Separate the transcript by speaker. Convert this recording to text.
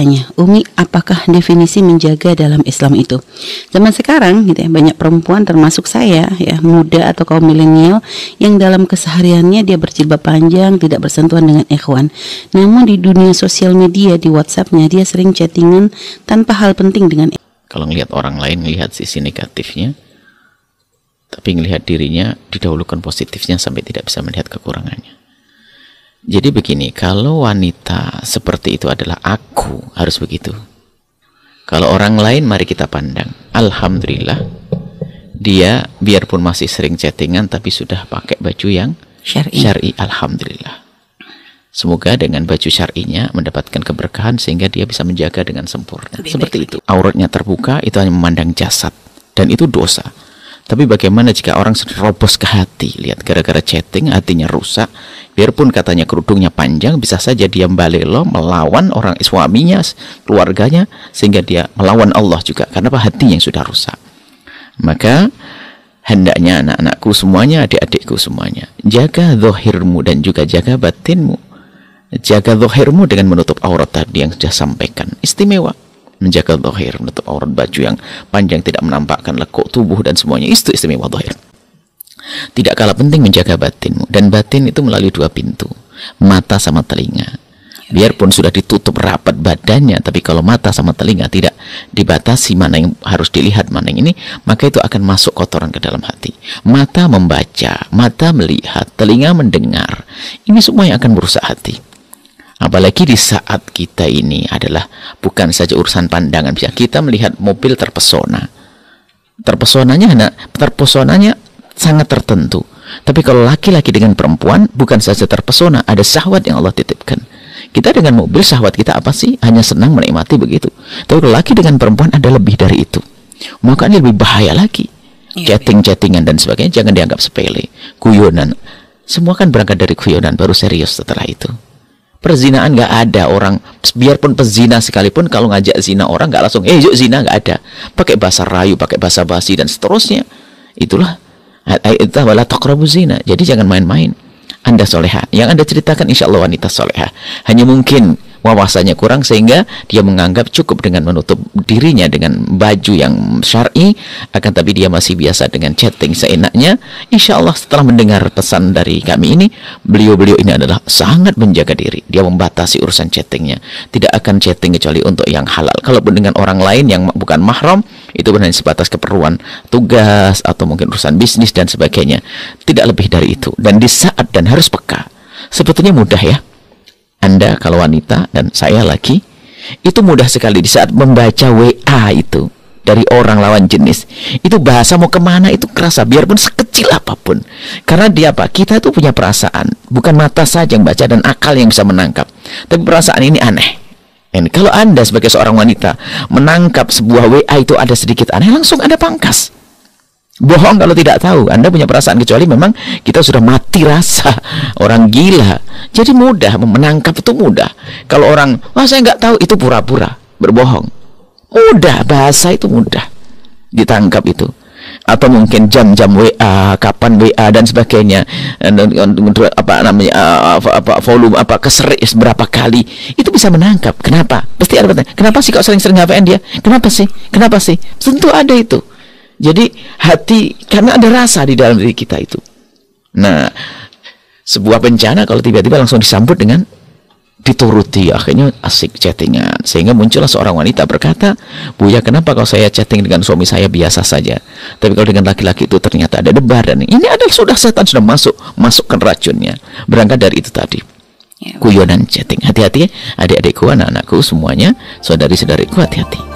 Speaker 1: bertanya, Umi, apakah definisi menjaga dalam Islam itu? Zaman sekarang gitu ya, banyak perempuan termasuk saya ya, muda atau kaum milenial yang dalam kesehariannya dia berjilbab panjang, tidak bersentuhan dengan ikhwan. Namun di dunia sosial media, di WhatsApp-nya dia sering chattingan tanpa hal penting dengan.
Speaker 2: Kalau ngelihat orang lain, ngelihat sisi negatifnya, tapi ngelihat dirinya didahulukan positifnya sampai tidak bisa melihat kekurangannya. Jadi begini, kalau wanita seperti itu adalah aku, harus begitu. Kalau orang lain, mari kita pandang. Alhamdulillah, dia biarpun masih sering chattingan, tapi sudah pakai baju yang syar'i. Alhamdulillah. Semoga dengan baju syar'inya mendapatkan keberkahan sehingga dia bisa menjaga dengan sempurna. Seperti itu. Auratnya terbuka, itu hanya memandang jasad. Dan itu dosa. Tapi bagaimana jika orang serobos ke hati? Lihat, gara-gara chatting hatinya rusak. Biarpun katanya kerudungnya panjang, bisa saja dia balelo melawan orang suaminya, keluarganya, sehingga dia melawan Allah juga. Karena apa? Hatinya yang sudah rusak. Maka hendaknya anak-anakku semuanya, adik-adikku semuanya, jaga zahirmu dan juga jaga batinmu. Jaga zahirmu dengan menutup aurat tadi yang sudah sampaikan. Istimewa. Menjaga zahir, menutup aurat, baju yang panjang tidak menampakkan lekuk tubuh dan semuanya, itu istimewa zahir. Tidak kalah penting menjaga batinmu, dan batin itu melalui dua pintu, mata sama telinga. Biarpun sudah ditutup rapat badannya, tapi kalau mata sama telinga tidak dibatasi mana yang harus dilihat, mana yang ini, maka itu akan masuk kotoran ke dalam hati. Mata membaca, mata melihat, telinga mendengar, ini semua yang akan merusak hati. Apalagi di saat kita ini adalah bukan saja urusan pandangan, bisa kita melihat mobil terpesona. Terpesonanya sangat tertentu. Tapi kalau laki-laki dengan perempuan bukan saja terpesona, ada syahwat yang Allah titipkan. Kita dengan mobil, syahwat kita apa sih? Hanya senang menikmati begitu. Tapi kalau laki dengan perempuan ada lebih dari itu. Maka ini lebih bahaya lagi. Chatting-chattingan dan sebagainya jangan dianggap sepele. Guyonan. Semua kan berangkat dari guyonan, baru serius setelah itu. Perzinaan nggak ada orang, biarpun pezina sekalipun kalau ngajak zina orang nggak langsung, yuk zina, nggak ada. Pakai bahasa rayu, pakai bahasa basi dan seterusnya. Itulah wala taqrabu zina. Jadi jangan main-main. Anda soleha, yang Anda ceritakan insya Allah wanita soleha. Hanya mungkin wawasannya kurang sehingga dia menganggap cukup dengan menutup dirinya dengan baju yang syar'i, akan tapi dia masih biasa dengan chatting seenaknya. Insya Allah setelah mendengar pesan dari kami ini, beliau-beliau ini adalah sangat menjaga diri. Dia membatasi urusan chattingnya, tidak akan chatting kecuali untuk yang halal. Kalaupun dengan orang lain yang bukan mahram, itu benar sebatas keperluan tugas atau mungkin urusan bisnis dan sebagainya, tidak lebih dari itu. Dan di saat dan harus peka. Sebetulnya mudah ya, Anda kalau wanita dan saya laki, itu mudah sekali di saat membaca WA itu dari orang lawan jenis, itu bahasa mau kemana itu kerasa, biarpun sekecil apapun. Karena dia apa? Kita itu punya perasaan, bukan mata saja yang baca dan akal yang bisa menangkap, tapi perasaan ini aneh. Dan kalau Anda sebagai seorang wanita menangkap sebuah WA itu ada sedikit aneh, langsung Anda pangkas. Bohong kalau tidak tahu. Anda punya perasaan, kecuali memang kita sudah mati rasa, orang gila. Jadi mudah menangkap, itu mudah. Kalau orang, wah saya nggak tahu, itu pura-pura berbohong. Mudah, bahasa itu mudah ditangkap itu. Atau mungkin jam-jam WA, kapan WA dan sebagainya, apa namanya, volume apa keserik berapa kali, itu bisa menangkap. Kenapa? Pasti ada pertanyaan. Kenapa sih kok sering-sering HPN dia? Kenapa sih? Kenapa sih? Tentu ada itu. Jadi hati, karena ada rasa di dalam diri kita itu. Nah, sebuah bencana kalau tiba-tiba langsung disambut dengan dituruti, akhirnya asik chattingan, sehingga muncullah seorang wanita berkata, Buya, kenapa kalau saya chatting dengan suami saya biasa saja, tapi kalau dengan laki-laki itu ternyata ada debar, dan ini adalah sudah setan sudah masukkan racunnya. Berangkat dari itu tadi, guyonan chatting. Hati-hati adik-adikku, anak-anakku semuanya, saudari-saudariku, hati-hati.